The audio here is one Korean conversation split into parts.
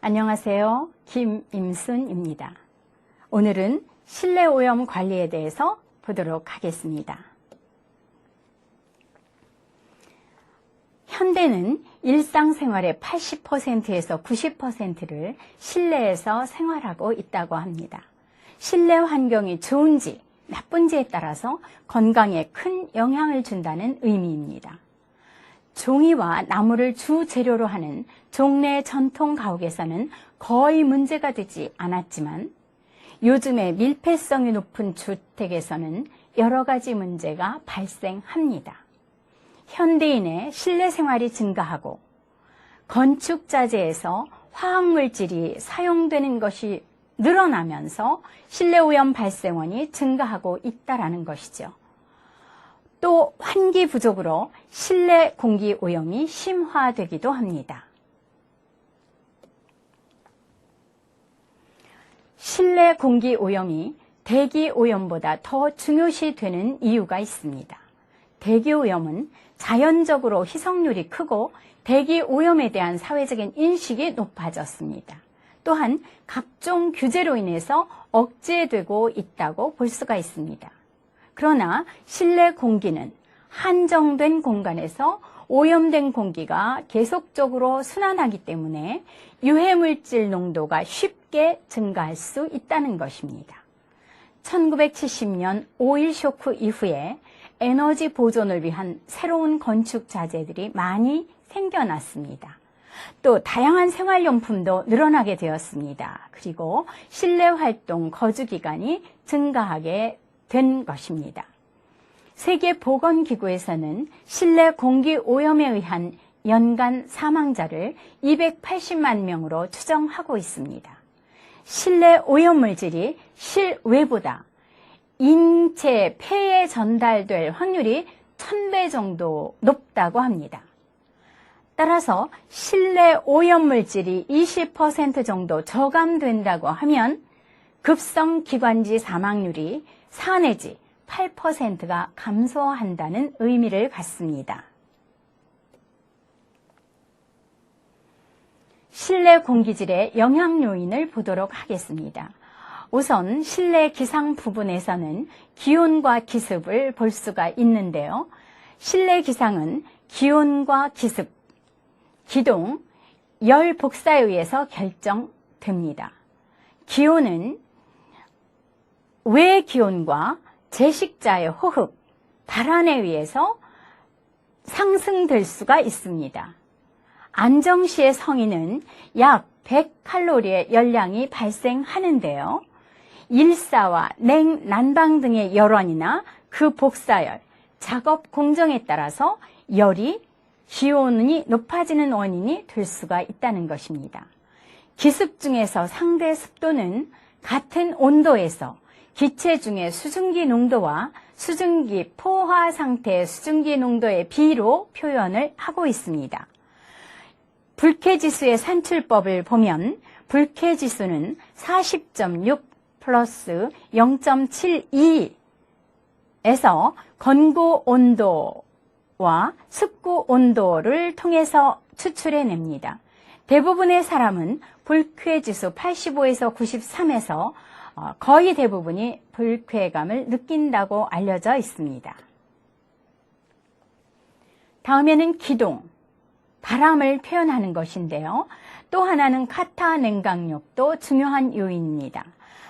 안녕하세요. 김임순입니다. 오늘은 실내 오염 관리에 대해서 보도록 하겠습니다. 현대는 일상생활의 80%에서 90%를 실내에서 생활하고 있다고 합니다. 실내 환경이 좋은지 나쁜지에 따라서 건강에 큰 영향을 준다는 의미입니다. 종이와 나무를 주재료로 하는 종래 전통 가옥에서는 거의 문제가 되지 않았지만 요즘에 밀폐성이 높은 주택에서는 여러 가지 문제가 발생합니다. 현대인의 실내 생활이 증가하고 건축 자재에서 화학물질이 사용되는 것이 늘어나면서 실내 오염 발생원이 증가하고 있다는 것이죠. 또 환기 부족으로 실내 공기 오염이 심화되기도 합니다. 실내 공기 오염이 대기 오염보다 더 중요시 되는 이유가 있습니다. 대기 오염은 자연적으로 희석률이 크고 대기 오염에 대한 사회적인 인식이 높아졌습니다. 또한 각종 규제로 인해서 억제되고 있다고 볼 수가 있습니다. 그러나 실내 공기는 한정된 공간에서 오염된 공기가 계속적으로 순환하기 때문에 유해물질 농도가 쉽게 증가할 수 있다는 것입니다. 1970년 오일 쇼크 이후에 에너지 보존을 위한 새로운 건축 자재들이 많이 생겨났습니다. 또 다양한 생활용품도 늘어나게 되었습니다. 그리고 실내 활동 거주 기간이 증가하게 된 것입니다. 세계보건기구에서는 실내 공기 오염에 의한 연간 사망자를 280만 명으로 추정하고 있습니다. 실내 오염물질이 실외보다 인체 폐에 전달될 확률이 1000배 정도 높다고 합니다. 따라서 실내 오염물질이 20% 정도 저감된다고 하면 급성기관지 사망률이 4 내지 8%가 감소한다는 의미를 갖습니다. 실내 공기질의 영향 요인을 보도록 하겠습니다. 우선 실내 기상 부분에서는 기온과 기습을 볼 수가 있는데요. 실내 기상은 기온과 기습, 기동, 열 복사에 의해서 결정됩니다. 기온은 외 기온과 제식자의 호흡, 발환에 의해서 상승될 수가 있습니다. 안정시의 성인은 약 100칼로리의 열량이 발생하는데요. 일사와 냉, 난방 등의 열원이나 그 복사열, 작업 공정에 따라서 열이 기온이 높아지는 원인이 될 수가 있다는 것입니다. 기습 중에서 상대 습도는 같은 온도에서 기체 중의 수증기 농도와 수증기 포화 상태의 수증기 농도의 비로 표현을 하고 있습니다. 불쾌지수의 산출법을 보면 불쾌지수는 40.6 플러스 0.72에서 건고 온도와 습구 온도를 통해서 추출해냅니다. 대부분의 사람은 불쾌지수 85에서 93에서 거의 대부분이 불쾌감을 느낀다고 알려져 있습니다. 다음에는 기동, 바람을 표현하는 것인데요. 또 하나는 카타 냉각력도 중요한 요인입니다.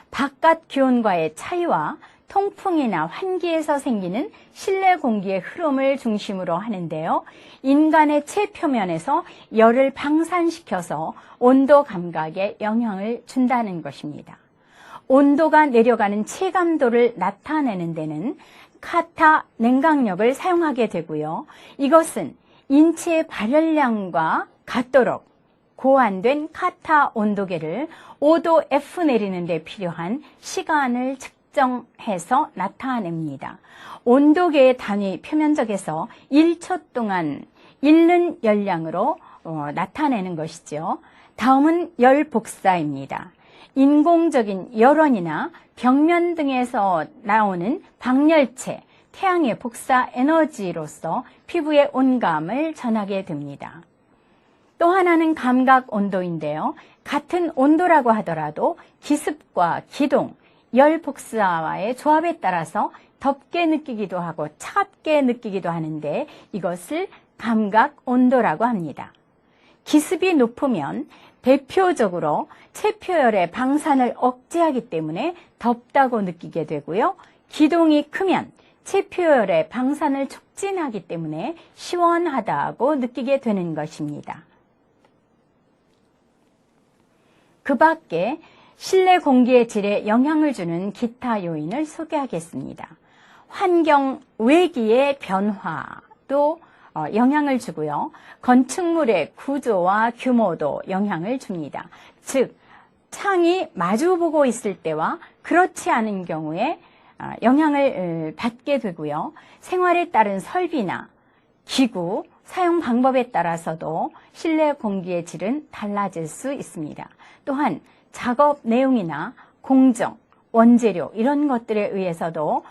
바깥 기온과의 차이와 통풍이나 환기에서 생기는 실내 공기의 흐름을 중심으로 하는데요. 인간의 체표면에서 열을 방산시켜서 온도 감각에 영향을 준다는 것입니다. 온도가 내려가는 체감도를 나타내는 데는 카타 냉각력을 사용하게 되고요. 이것은 인체의 발열량과 같도록 고안된 카타 온도계를 5도 F 내리는 데 필요한 시간을 측정해서 나타냅니다. 온도계의 단위 표면적에서 1초 동안 잃는 열량으로 나타내는 것이죠. 다음은 열 복사입니다. 인공적인 열원이나 벽면 등에서 나오는 방열체, 태양의 복사 에너지로서 피부에 온감을 전하게 됩니다. 또 하나는 감각 온도인데요. 같은 온도라고 하더라도 기습과 기동, 열 복사와의 조합에 따라서 덥게 느끼기도 하고 차갑게 느끼기도 하는데 이것을 감각 온도라고 합니다. 기습이 높으면 대표적으로 체표열의 방산을 억제하기 때문에 덥다고 느끼게 되고요. 기동이 크면 체표열의 방산을 촉진하기 때문에 시원하다고 느끼게 되는 것입니다. 그 밖에 실내 공기의 질에 영향을 주는 기타 요인을 소개하겠습니다. 환경 외기의 변화도 영향을 주고요. 건축물의 구조와 규모도 영향을 줍니다. 즉, 창이 마주보고 있을 때와 그렇지 않은 경우에 영향을 받게 되고요. 생활에 따른 설비나 기구, 사용 방법에 따라서도 실내 공기의 질은 달라질 수 있습니다. 또한 작업 내용이나 공정, 원재료 이런 것들에 의해서도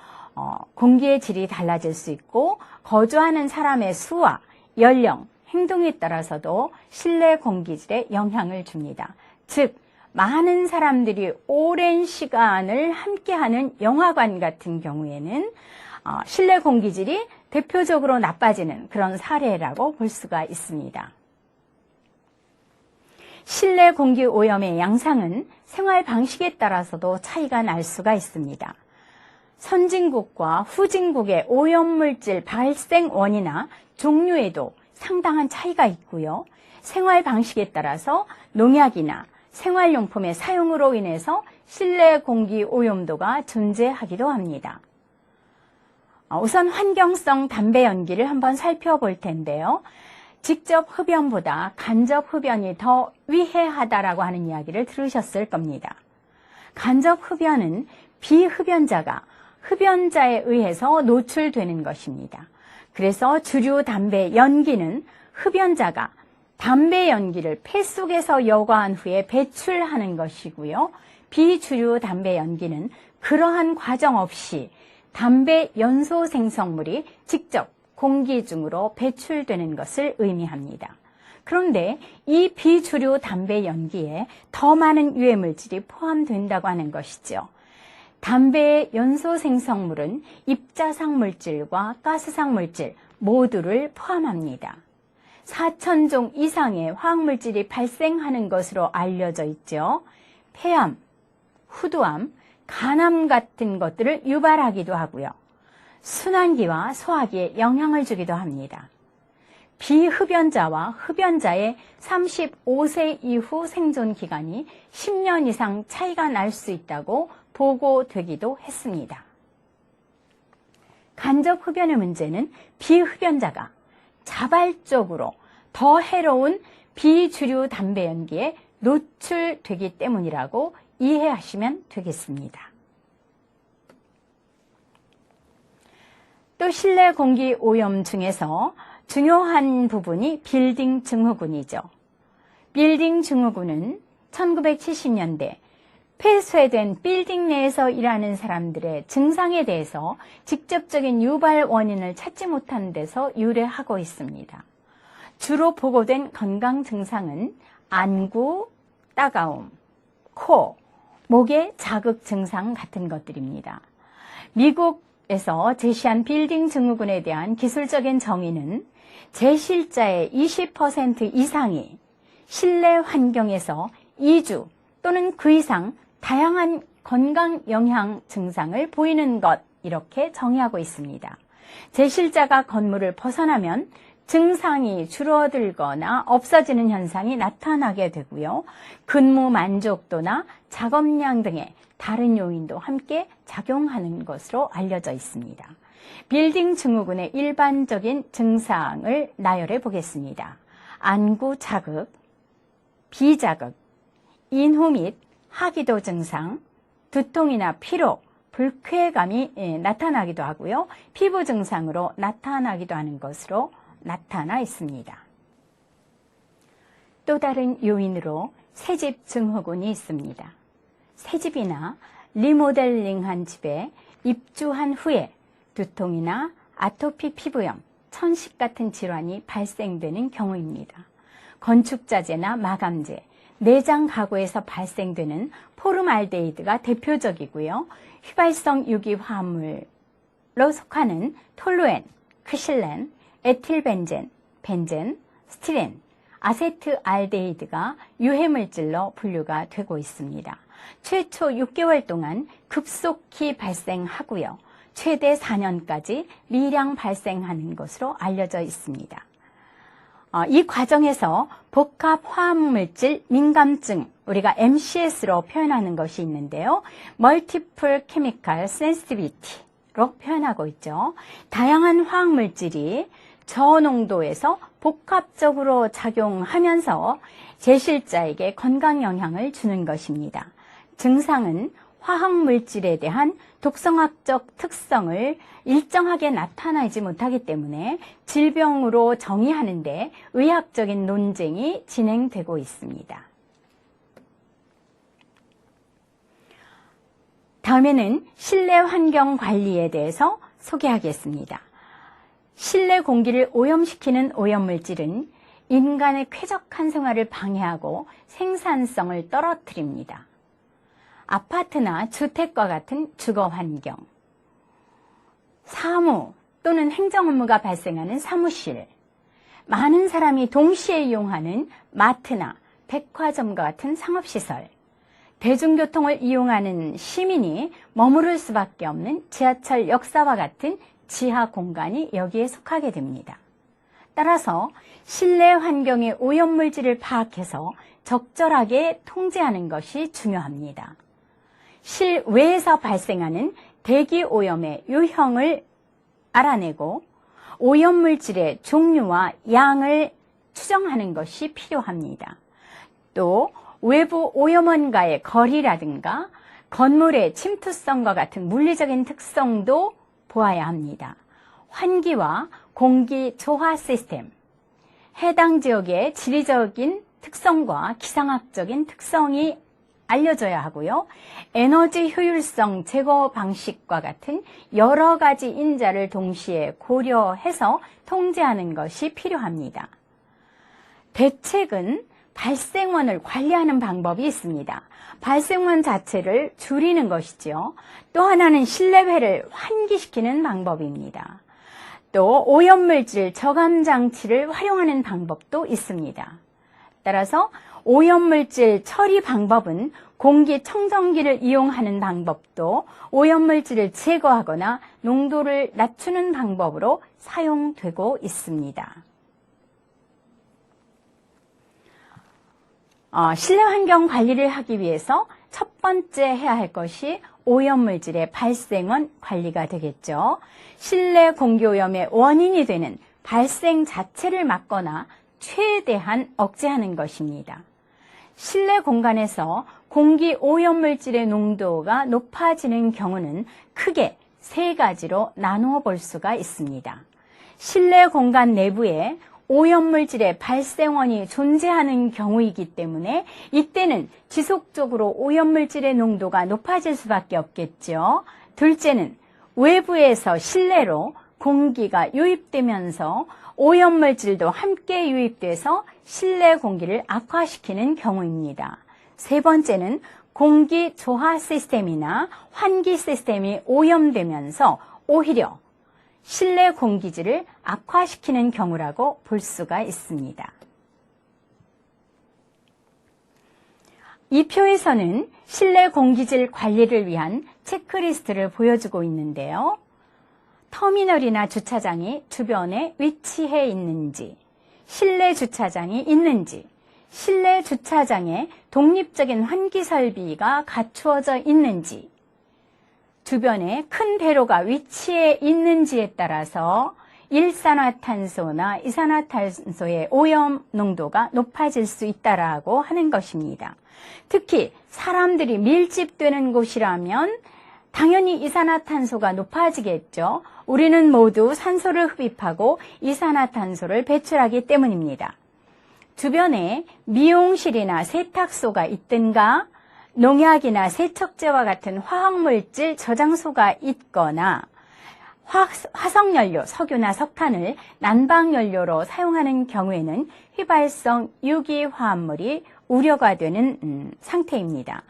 공기의 질이 달라질 수 있고 거주하는 사람의 수와 연령, 행동에 따라서도 실내 공기질에 영향을 줍니다. 즉, 많은 사람들이 오랜 시간을 함께하는 영화관 같은 경우에는 실내 공기질이 대표적으로 나빠지는 그런 사례라고 볼 수가 있습니다. 실내 공기 오염의 양상은 생활 방식에 따라서도 차이가 날 수가 있습니다. 선진국과 후진국의 오염물질 발생 원이나 종류에도 상당한 차이가 있고요. 생활 방식에 따라서 농약이나 생활용품의 사용으로 인해서 실내 공기 오염도가 존재하기도 합니다. 우선 환경성 담배 연기를 한번 살펴볼 텐데요. 직접 흡연보다 간접 흡연이 더 위해하다라고 하는 이야기를 들으셨을 겁니다. 간접 흡연은 비흡연자가 흡연자에 의해서 노출되는 것입니다. 그래서 주류 담배 연기는 흡연자가 담배 연기를 폐 속에서 여과한 후에 배출하는 것이고요. 비주류 담배 연기는 그러한 과정 없이 담배 연소 생성물이 직접 공기 중으로 배출되는 것을 의미합니다. 그런데 이 비주류 담배 연기에 더 많은 유해물질이 포함된다고 하는 것이죠. 담배의 연소 생성물은 입자상 물질과 가스상 물질 모두를 포함합니다. 4,000종 이상의 화학물질이 발생하는 것으로 알려져 있죠. 폐암, 후두암, 간암 같은 것들을 유발하기도 하고요. 순환기와 소화기에 영향을 주기도 합니다. 비흡연자와 흡연자의 35세 이후 생존 기간이 10년 이상 차이가 날 수 있다고 보고되기도 했습니다. 간접 흡연의 문제는 비흡연자가 자발적으로 더 해로운 비주류 담배 연기에 노출되기 때문이라고 이해하시면 되겠습니다. 또 실내 공기 오염 중에서 중요한 부분이 빌딩 증후군이죠. 빌딩 증후군은 1970년대 폐쇄된 빌딩 내에서 일하는 사람들의 증상에 대해서 직접적인 유발 원인을 찾지 못한 데서 유래하고 있습니다. 주로 보고된 건강 증상은 안구, 따가움, 코, 목의 자극 증상 같은 것들입니다. 미국에서 제시한 빌딩 증후군에 대한 기술적인 정의는 제실자의 20% 이상이 실내 환경에서 2주 또는 그 이상 다양한 건강 영향 증상을 보이는 것, 이렇게 정의하고 있습니다. 제실자가 건물을 벗어나면 증상이 줄어들거나 없어지는 현상이 나타나게 되고요. 근무 만족도나 작업량 등의 다른 요인도 함께 작용하는 것으로 알려져 있습니다. 빌딩 증후군의 일반적인 증상을 나열해 보겠습니다. 안구 자극, 비자극, 인후 및 하기도 증상, 두통이나 피로, 불쾌감이 나타나기도 하고요. 피부 증상으로 나타나기도 하는 것으로 나타나 있습니다. 또 다른 요인으로 새집 증후군이 있습니다. 새집이나 리모델링한 집에 입주한 후에 두통이나 아토피 피부염, 천식 같은 질환이 발생되는 경우입니다. 건축자재나 마감재, 내장 가구에서 발생되는 포름알데히드가 대표적이고요. 휘발성 유기화합물로 속하는 톨루엔, 크실렌, 에틸벤젠, 벤젠, 스티렌, 아세트알데히드가 유해물질로 분류가 되고 있습니다. 최초 6개월 동안 급속히 발생하고요. 최대 4년까지 미량 발생하는 것으로 알려져 있습니다. 이 과정에서 복합 화학물질 민감증, 우리가 MCS로 표현하는 것이 있는데요. Multiple Chemical Sensitivity로 표현하고 있죠. 다양한 화학물질이 저농도에서 복합적으로 작용하면서 제실자에게 건강 영향을 주는 것입니다. 증상은 화학물질에 대한 독성학적 특성을 일정하게 나타내지 못하기 때문에 질병으로 정의하는데 의학적인 논쟁이 진행되고 있습니다. 다음에는 실내 환경 관리에 대해서 소개하겠습니다. 실내 공기를 오염시키는 오염물질은 인간의 쾌적한 생활을 방해하고 생산성을 떨어뜨립니다. 아파트나 주택과 같은 주거 환경, 사무 또는 행정 업무가 발생하는 사무실, 많은 사람이 동시에 이용하는 마트나 백화점과 같은 상업시설, 대중교통을 이용하는 시민이 머무를 수밖에 없는 지하철 역사와 같은 지하 공간이 여기에 속하게 됩니다. 따라서 실내 환경의 오염물질을 파악해서 적절하게 통제하는 것이 중요합니다. 실외에서 발생하는 대기 오염의 유형을 알아내고 오염물질의 종류와 양을 추정하는 것이 필요합니다. 또 외부 오염원과의 거리라든가 건물의 침투성과 같은 물리적인 특성도 보아야 합니다. 환기와 공기 조화 시스템, 해당 지역의 지리적인 특성과 기상학적인 특성이 알려져야 하고요. 에너지 효율성 제거 방식과 같은 여러 가지 인자를 동시에 고려해서 통제하는 것이 필요합니다. 대책은 발생원을 관리하는 방법이 있습니다. 발생원 자체를 줄이는 것이죠. 또 하나는 실내외를 환기시키는 방법입니다. 또 오염물질 저감 장치를 활용하는 방법도 있습니다. 따라서 오염물질 처리 방법은 공기청정기를 이용하는 방법도 오염물질을 제거하거나 농도를 낮추는 방법으로 사용되고 있습니다. 실내 환경 관리를 하기 위해서 첫 번째 해야 할 것이 오염물질의 발생원 관리가 되겠죠. 실내 공기오염의 원인이 되는 발생 자체를 막거나 최대한 억제하는 것입니다. 실내 공간에서 공기 오염물질의 농도가 높아지는 경우는 크게 세 가지로 나누어 볼 수가 있습니다. 실내 공간 내부에 오염물질의 발생원이 존재하는 경우이기 때문에 이때는 지속적으로 오염물질의 농도가 높아질 수밖에 없겠죠. 둘째는 외부에서 실내로 공기가 유입되면서 오염물질도 함께 유입돼서 실내 공기를 악화시키는 경우입니다. 세 번째는 공기 조화 시스템이나 환기 시스템이 오염되면서 오히려 실내 공기질을 악화시키는 경우라고 볼 수가 있습니다. 이 표에서는 실내 공기질 관리를 위한 체크리스트를 보여주고 있는데요. 터미널이나 주차장이 주변에 위치해 있는지, 실내 주차장이 있는지, 실내 주차장에 독립적인 환기 설비가 갖추어져 있는지, 주변에 큰 대로가 위치해 있는지에 따라서 일산화탄소나 이산화탄소의 오염 농도가 높아질 수 있다라고 하는 것입니다. 특히 사람들이 밀집되는 곳이라면 당연히 이산화탄소가 높아지겠죠. 우리는 모두 산소를 흡입하고 이산화탄소를 배출하기 때문입니다. 주변에 미용실이나 세탁소가 있든가 농약이나 세척제와 같은 화학물질 저장소가 있거나 화석연료, 석유나 석탄을 난방연료로 사용하는 경우에는 휘발성 유기화합물이 우려가 되는 상태입니다.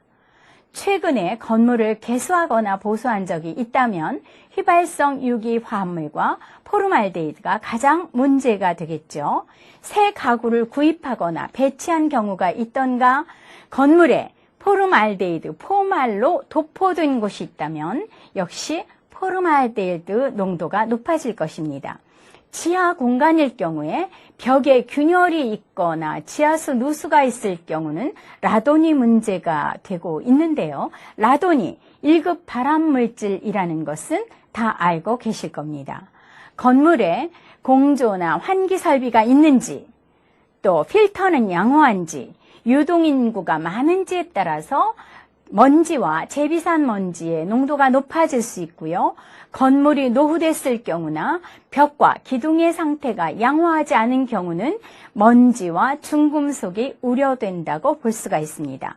최근에 건물을 개수하거나 보수한 적이 있다면 휘발성 유기화합물과 포름알데히드가 가장 문제가 되겠죠. 새 가구를 구입하거나 배치한 경우가 있던가 건물에 포름알데히드, 포말로 도포된 곳이 있다면 역시 포름알데히드 농도가 높아질 것입니다. 지하 공간일 경우에 벽에 균열이 있거나 지하수 누수가 있을 경우는 라돈이 문제가 되고 있는데요. 라돈이 1급 발암물질이라는 것은 다 알고 계실 겁니다. 건물에 공조나 환기 설비가 있는지, 또 필터는 양호한지, 유동인구가 많은지에 따라서 먼지와 재비산 먼지의 농도가 높아질 수 있고요. 건물이 노후됐을 경우나 벽과 기둥의 상태가 양호하지 않은 경우는 먼지와 중금속이 우려된다고 볼 수가 있습니다.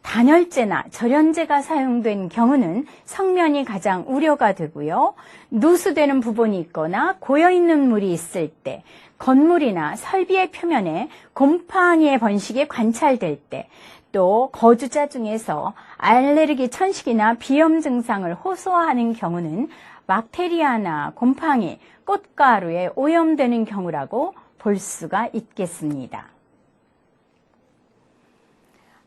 단열재나 절연재가 사용된 경우는 성면이 가장 우려가 되고요. 누수되는 부분이 있거나 고여있는 물이 있을 때, 건물이나 설비의 표면에 곰팡이의 번식이 관찰될 때, 또 거주자 중에서 알레르기, 천식이나 비염 증상을 호소하는 경우는 박테리아나 곰팡이, 꽃가루에 오염되는 경우라고 볼 수가 있겠습니다.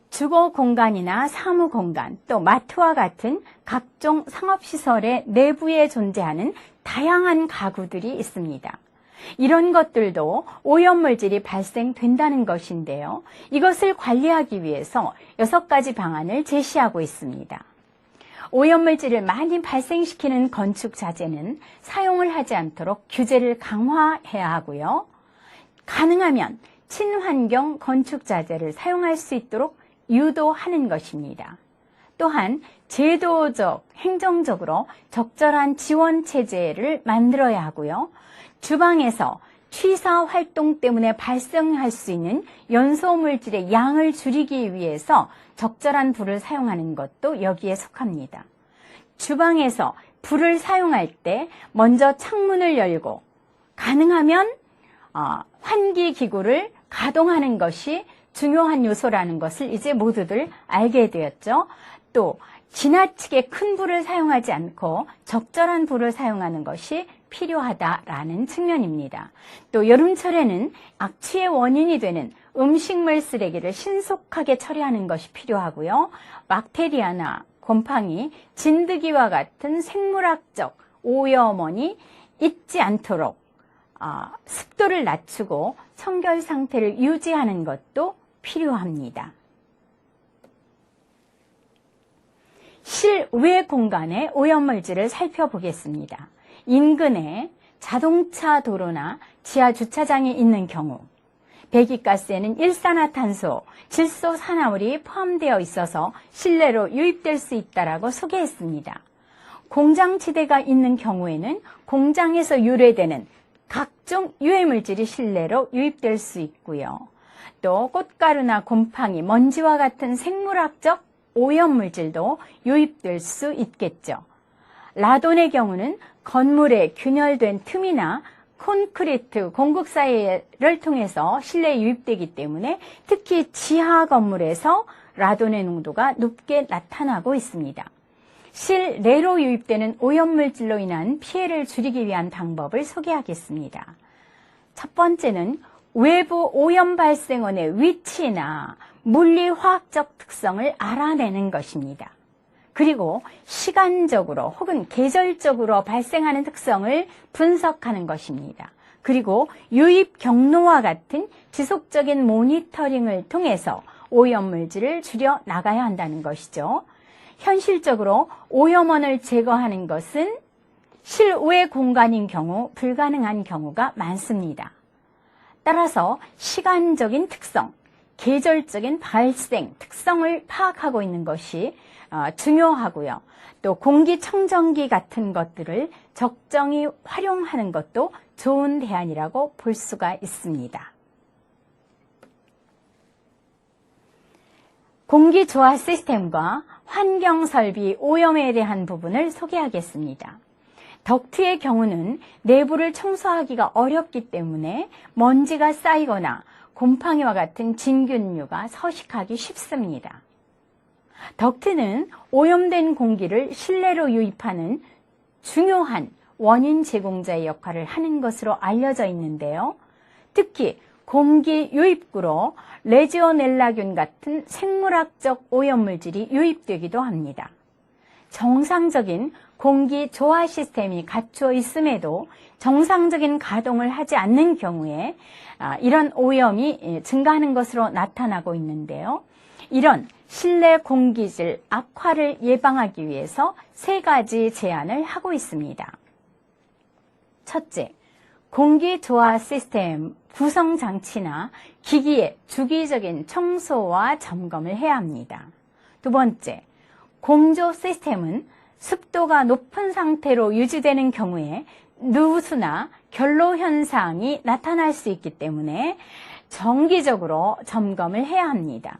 주거 공간이나 사무 공간, 또 마트와 같은 각종 상업시설의 내부에 존재하는 다양한 가구들이 있습니다. 이런 것들도 오염물질이 발생된다는 것인데요. 이것을 관리하기 위해서 6가지 방안을 제시하고 있습니다. 오염물질을 많이 발생시키는 건축 자재는 사용을 하지 않도록 규제를 강화해야 하고요. 가능하면 친환경 건축 자재를 사용할 수 있도록 유도하는 것입니다. 또한 제도적, 행정적으로 적절한 지원 체제를 만들어야 하고요. 주방에서 취사 활동 때문에 발생할 수 있는 연소물질의 양을 줄이기 위해서 적절한 불을 사용하는 것도 여기에 속합니다. 주방에서 불을 사용할 때 먼저 창문을 열고 가능하면 환기기구를 가동하는 것이 중요한 요소라는 것을 이제 모두들 알게 되었죠. 또 지나치게 큰 불을 사용하지 않고 적절한 불을 사용하는 것이 필요하다라는 측면입니다. 또 여름철에는 악취의 원인이 되는 음식물 쓰레기를 신속하게 처리하는 것이 필요하고요. 박테리아나 곰팡이, 진드기와 같은 생물학적 오염원이 있지 않도록 습도를 낮추고 청결 상태를 유지하는 것도 필요합니다. 실외 공간의 오염물질을 살펴보겠습니다. 인근에 자동차 도로나 지하 주차장이 있는 경우, 배기가스에는 일산화탄소, 질소산화물이 포함되어 있어서 실내로 유입될 수 있다고 소개했습니다. 공장지대가 있는 경우에는 공장에서 유래되는 각종 유해물질이 실내로 유입될 수 있고요. 또 꽃가루나 곰팡이, 먼지와 같은 생물학적 오염물질도 유입될 수 있겠죠. 라돈의 경우는 건물에 균열된 틈이나 콘크리트 공급 사이를 통해서 실내에 유입되기 때문에 특히 지하 건물에서 라돈의 농도가 높게 나타나고 있습니다. 실내로 유입되는 오염물질로 인한 피해를 줄이기 위한 방법을 소개하겠습니다. 첫 번째는 외부 오염 발생원의 위치나 물리화학적 특성을 알아내는 것입니다. 그리고 시간적으로 혹은 계절적으로 발생하는 특성을 분석하는 것입니다. 그리고 유입 경로와 같은 지속적인 모니터링을 통해서 오염물질을 줄여 나가야 한다는 것이죠. 현실적으로 오염원을 제거하는 것은 실외 공간인 경우 불가능한 경우가 많습니다. 따라서 시간적인 특성, 계절적인 발생 특성을 파악하고 있는 것이 중요하고요. 또 공기청정기 같은 것들을 적정히 활용하는 것도 좋은 대안이라고 볼 수가 있습니다. 공기조화 시스템과 환경설비 오염에 대한 부분을 소개하겠습니다. 덕트의 경우는 내부를 청소하기가 어렵기 때문에 먼지가 쌓이거나 곰팡이와 같은 진균류가 서식하기 쉽습니다. 덕트는 오염된 공기를 실내로 유입하는 중요한 원인 제공자의 역할을 하는 것으로 알려져 있는데요. 특히 공기 유입구로 레지오넬라균 같은 생물학적 오염물질이 유입되기도 합니다. 정상적인 공기 조화 시스템이 갖춰 있음에도 정상적인 가동을 하지 않는 경우에 이런 오염이 증가하는 것으로 나타나고 있는데요. 이런 실내 공기질 악화를 예방하기 위해서 3가지 제안을 하고 있습니다. 첫째, 공기 조화 시스템 구성 장치나 기기의 주기적인 청소와 점검을 해야 합니다. 두 번째, 공조 시스템은 습도가 높은 상태로 유지되는 경우에 누수나 결로 현상이 나타날 수 있기 때문에 정기적으로 점검을 해야 합니다.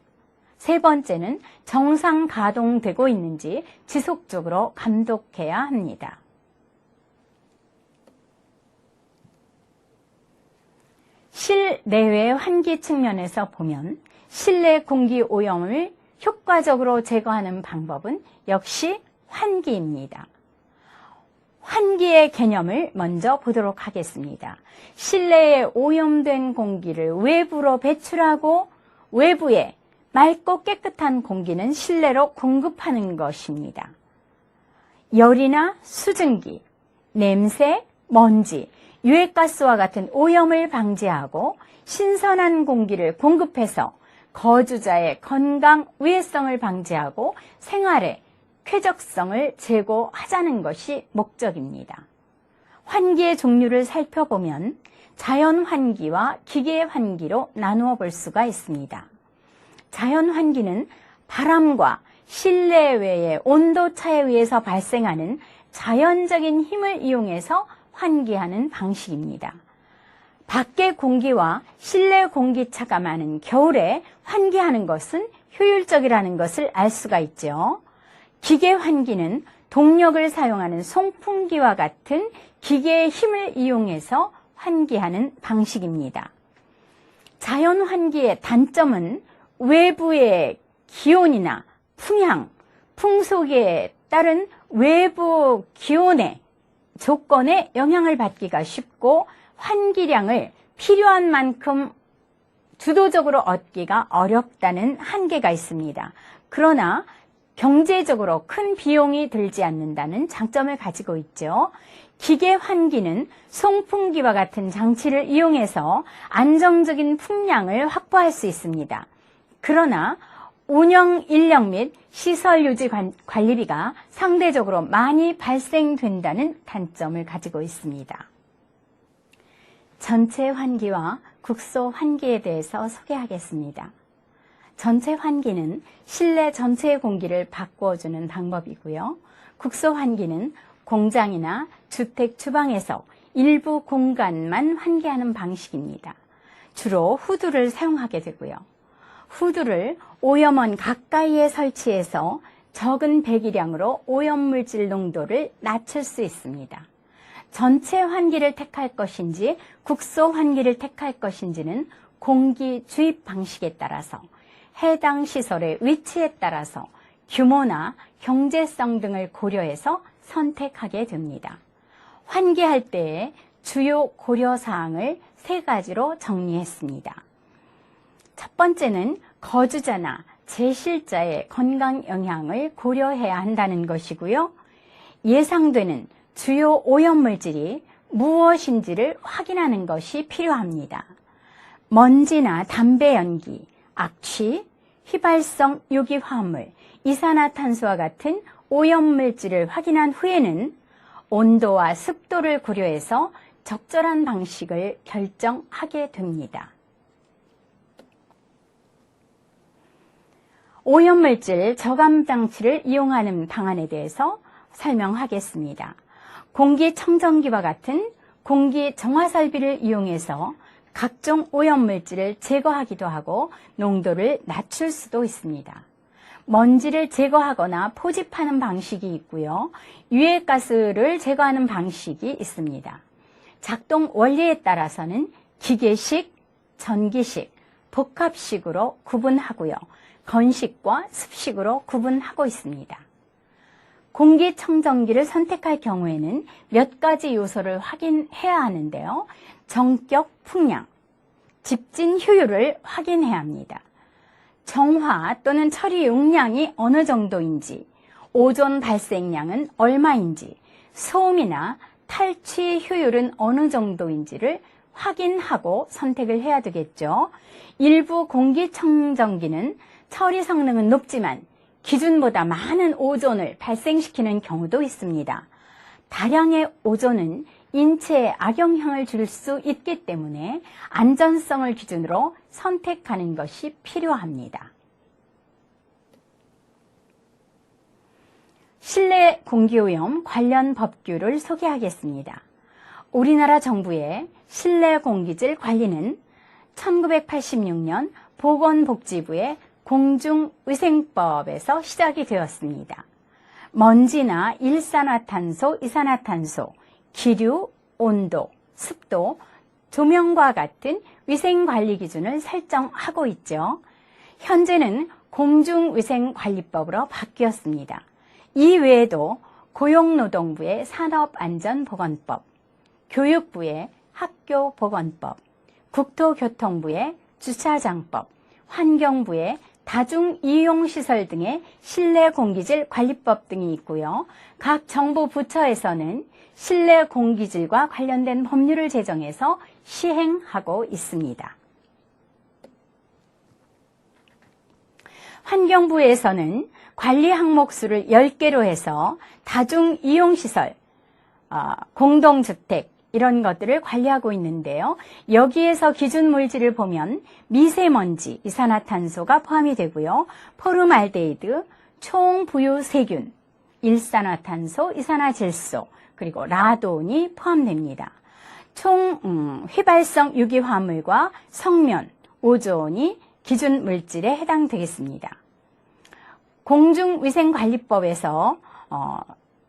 세 번째는 정상 가동되고 있는지 지속적으로 감독해야 합니다. 실내외 환기 측면에서 보면 실내 공기 오염을 효과적으로 제거하는 방법은 역시 환기입니다. 환기의 개념을 먼저 보도록 하겠습니다. 실내에 오염된 공기를 외부로 배출하고 외부에 맑고 깨끗한 공기는 실내로 공급하는 것입니다. 열이나 수증기, 냄새, 먼지, 유해가스와 같은 오염을 방지하고 신선한 공기를 공급해서 거주자의 건강 위해성을 방지하고 생활의 쾌적성을 제고하자는 것이 목적입니다. 환기의 종류를 살펴보면 자연 환기와 기계 환기로 나누어 볼 수가 있습니다. 자연 환기는 바람과 실내외의 온도 차에 의해서 발생하는 자연적인 힘을 이용해서 환기하는 방식입니다. 밖의 공기와 실내 공기차가 많은 겨울에 환기하는 것은 효율적이라는 것을 알 수가 있죠. 기계 환기는 동력을 사용하는 송풍기와 같은 기계의 힘을 이용해서 환기하는 방식입니다. 자연 환기의 단점은 외부의 기온이나 풍향, 풍속에 따른 외부 기온의 조건에 영향을 받기가 쉽고 환기량을 필요한 만큼 주도적으로 얻기가 어렵다는 한계가 있습니다. 그러나 경제적으로 큰 비용이 들지 않는다는 장점을 가지고 있죠. 기계 환기는 송풍기와 같은 장치를 이용해서 안정적인 풍량을 확보할 수 있습니다. 그러나 운영 인력 및 시설 유지 관리비가 상대적으로 많이 발생된다는 단점을 가지고 있습니다. 전체 환기와 국소 환기에 대해서 소개하겠습니다. 전체 환기는 실내 전체의 공기를 바꿔주는 방법이고요. 국소 환기는 공장이나 주택 주방에서 일부 공간만 환기하는 방식입니다. 주로 후드를 사용하게 되고요. 후드를 오염원 가까이에 설치해서 적은 배기량으로 오염물질 농도를 낮출 수 있습니다. 전체 환기를 택할 것인지 국소 환기를 택할 것인지는 공기 주입 방식에 따라서 해당 시설의 위치에 따라서 규모나 경제성 등을 고려해서 선택하게 됩니다. 환기할 때의 주요 고려사항을 3가지로 정리했습니다. 첫 번째는 거주자나 제실자의 건강 영향을 고려해야 한다는 것이고요. 예상되는 주요 오염물질이 무엇인지를 확인하는 것이 필요합니다. 먼지나 담배 연기, 악취, 휘발성 유기화합물, 이산화탄소와 같은 오염물질을 확인한 후에는 온도와 습도를 고려해서 적절한 방식을 결정하게 됩니다. 오염물질 저감 장치를 이용하는 방안에 대해서 설명하겠습니다. 공기청정기와 같은 공기 정화 설비를 이용해서 각종 오염물질을 제거하기도 하고 농도를 낮출 수도 있습니다. 먼지를 제거하거나 포집하는 방식이 있고요. 유해가스를 제거하는 방식이 있습니다. 작동 원리에 따라서는 기계식, 전기식, 복합식으로 구분하고요. 건식과 습식으로 구분하고 있습니다. 공기청정기를 선택할 경우에는 몇 가지 요소를 확인해야 하는데요. 정격 풍량, 집진 효율을 확인해야 합니다. 정화 또는 처리 용량이 어느 정도인지, 오존 발생량은 얼마인지, 소음이나 탈취 효율은 어느 정도인지를 확인하고 선택을 해야 되겠죠. 일부 공기청정기는 처리 성능은 높지만 기준보다 많은 오존을 발생시키는 경우도 있습니다. 다량의 오존은 인체에 악영향을 줄 수 있기 때문에 안전성을 기준으로 선택하는 것이 필요합니다. 실내 공기오염 관련 법규를 소개하겠습니다. 우리나라 정부의 실내 공기질 관리는 1986년 보건복지부의 공중위생법에서 시작이 되었습니다. 먼지나 일산화탄소, 이산화탄소, 기류, 온도, 습도, 조명과 같은 위생관리 기준을 설정하고 있죠. 현재는 공중위생관리법으로 바뀌었습니다. 이 외에도 고용노동부의 산업안전보건법, 교육부의 학교보건법, 국토교통부의 주차장법, 환경부의 다중이용시설 등의 실내 공기질 관리법 등이 있고요. 각 정부 부처에서는 실내 공기질과 관련된 법률을 제정해서 시행하고 있습니다. 환경부에서는 관리 항목수를 10개로 해서 다중이용시설, 공동주택 이런 것들을 관리하고 있는데요. 여기에서 기준 물질을 보면 미세먼지, 이산화탄소가 포함이 되고요. 포름알데히드, 총부유세균, 일산화탄소, 이산화질소, 그리고 라돈이 포함됩니다. 총 휘발성 유기화물과 성면, 오존이 기준 물질에 해당되겠습니다. 공중위생관리법에서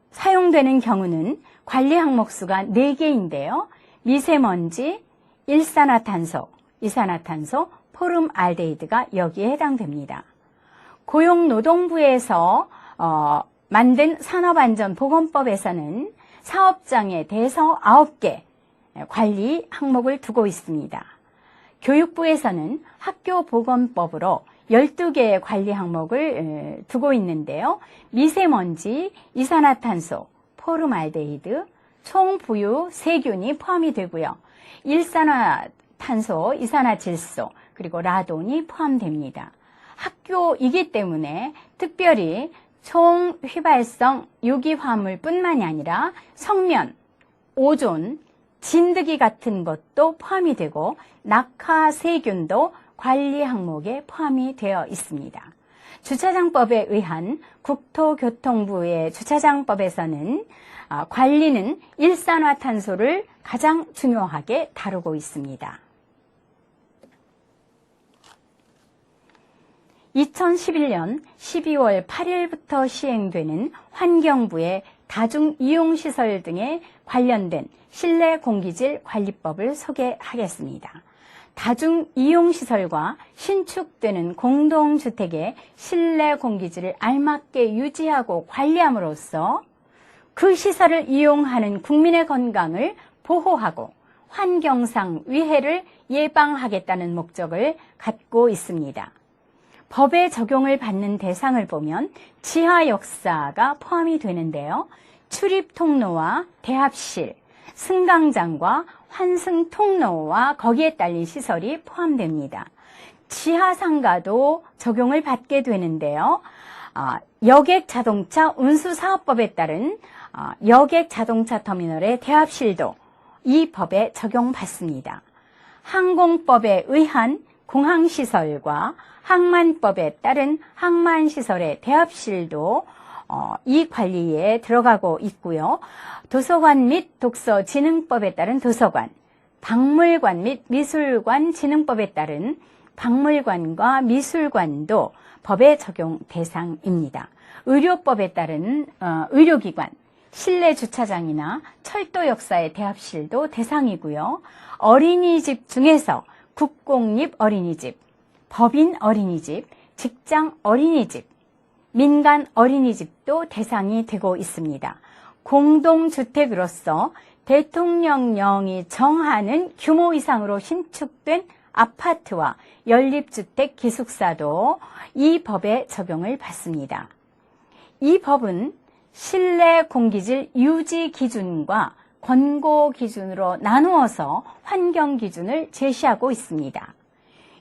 사용되는 경우는 관리 항목수가 4개인데요. 미세먼지, 일산화탄소, 이산화탄소, 포름알데히드가 여기에 해당됩니다. 고용노동부에서 만든 산업안전보건법에서는 사업장에 대해서 9개 관리 항목을 두고 있습니다. 교육부에서는 학교보건법으로 12개의 관리 항목을 두고 있는데요. 미세먼지, 이산화탄소, 포름알데히드, 총부유 세균이 포함이 되고요. 일산화탄소, 이산화질소, 그리고 라돈이 포함됩니다. 학교이기 때문에 특별히 총휘발성 유기화물뿐만이 아니라 성면, 오존, 진드기 같은 것도 포함이 되고 낙하세균도 관리 항목에 포함이 되어 있습니다. 주차장법에 의한 국토교통부의 주차장법에서는 관리는 일산화탄소를 가장 중요하게 다루고 있습니다. 2011년 12월 8일부터 시행되는 환경부의 다중이용시설 등에 관련된 실내 공기질 관리법을 소개하겠습니다. 다중이용시설과 신축되는 공동주택의 실내 공기질을 알맞게 유지하고 관리함으로써 그 시설을 이용하는 국민의 건강을 보호하고 환경상 위해를 예방하겠다는 목적을 갖고 있습니다. 법의 적용을 받는 대상을 보면 지하역사가 포함이 되는데요. 출입통로와 대합실, 승강장과 환승통로와 거기에 딸린 시설이 포함됩니다. 지하상가도 적용을 받게 되는데요. 여객자동차 운수사업법에 따른 여객자동차 터미널의 대합실도 이 법에 적용받습니다. 항공법에 의한 공항시설과 항만법에 따른 항만시설의 대합실도 이 관리에 들어가고 있고요. 도서관 및 독서진흥법에 따른 도서관, 박물관 및 미술관 진흥법에 따른 박물관과 미술관도 법의 적용 대상입니다. 의료법에 따른 의료기관, 실내 주차장이나 철도 역사의 대합실도 대상이고요. 어린이집 중에서 국공립 어린이집, 법인 어린이집, 직장 어린이집, 민간 어린이집도 대상이 되고 있습니다. 공동주택으로서 대통령령이 정하는 규모 이상으로 신축된 아파트와 연립주택 기숙사도 이 법의 적용을 받습니다. 이 법은 실내 공기질 유지 기준과 권고 기준으로 나누어서 환경 기준을 제시하고 있습니다.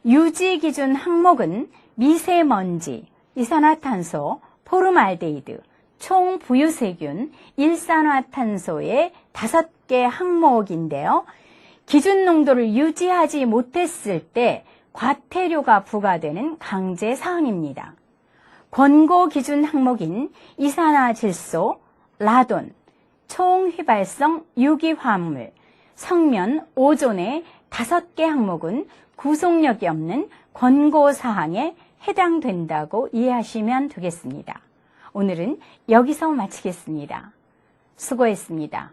유지 기준 항목은 미세먼지, 이산화탄소, 포름알데히드, 총부유세균, 일산화탄소의 5개 항목인데요. 기준 농도를 유지하지 못했을 때 과태료가 부과되는 강제 사항입니다. 권고 기준 항목인 이산화질소, 라돈, 총휘발성 유기화합물, 성면, 오존의 5개 항목은 구속력이 없는 권고사항에 해당된다고 이해하시면 되겠습니다. 오늘은 여기서 마치겠습니다. 수고했습니다.